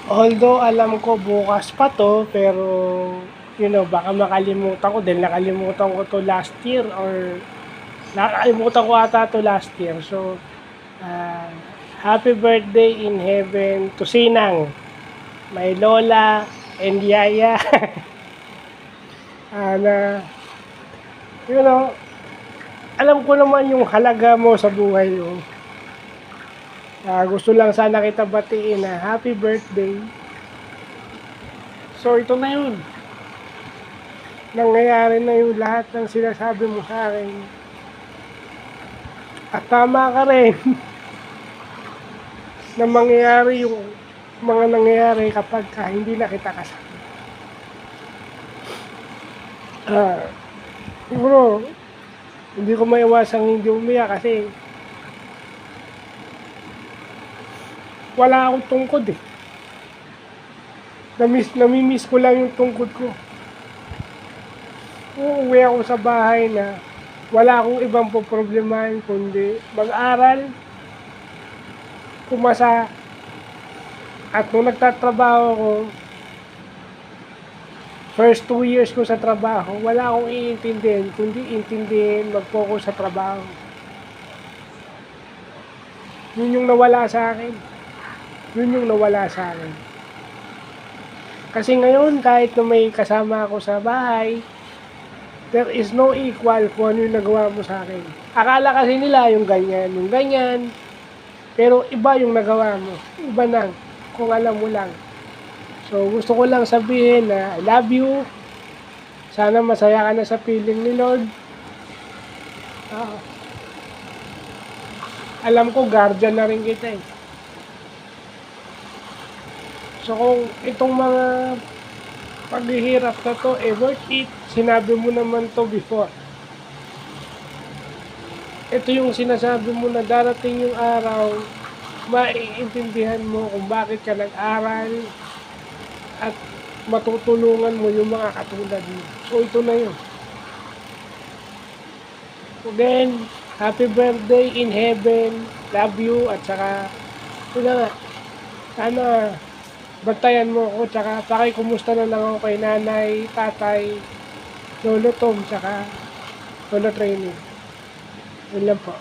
Although alam ko bukas pa 'to, pero baka makalimutan ko dahil nakalimutan ko 'to last year or nakalimutan ko ata 'to last year. So, ah, happy birthday in heaven to Sinang, my lola and yaya. Na you know, alam ko naman yung halaga mo sa buhay mo. Gusto lang sana kita batiin na happy birthday. So, ito na yun. Nangyayari na yung lahat ng sinasabi mo sa akin. At tama ka rin na mangyayari yung mga nangyayari kapag hindi na kita kasama. Siguro, hindi ko maiwasang hindi umiyak kasi wala akong tungkod eh. Namimiss ko lang yung tungkod ko. Uuwi ako sa bahay na wala akong ibang poproblemahin kundi mag-aral, pumasa, at nung nagtatrabaho ko, first 2 years ko sa trabaho, wala akong iintindihin, kundi intindihin, mag-focus sa trabaho. Yun yung nawala sa akin. Kasi ngayon, kahit na may kasama ako sa bahay, there is no equal kung ano yung nagawa mo sa akin. Akala kasi nila yung ganyan, pero iba yung nagawa mo. Iba na, kung alam mo lang. So, gusto ko lang sabihin na I love you. Sana masaya ka na sa piling ni Lord. Alam ko, guardian na rin kita eh. So, kung itong mga paghihirap na to, worth it. Sinabi mo naman to before. Ito yung sinasabi mo na darating yung araw, maiintindihan mo kung bakit ka nag-aral at matutulungan mo yung mga katulad mo. So, ito na yun. Again, happy birthday in heaven. Love you. At saka, sana bantayan mo ako. Tsaka, pakikumusta na lang ako kay nanay, tatay, lolo Tom, tsaka lolo Training. Yun lang po.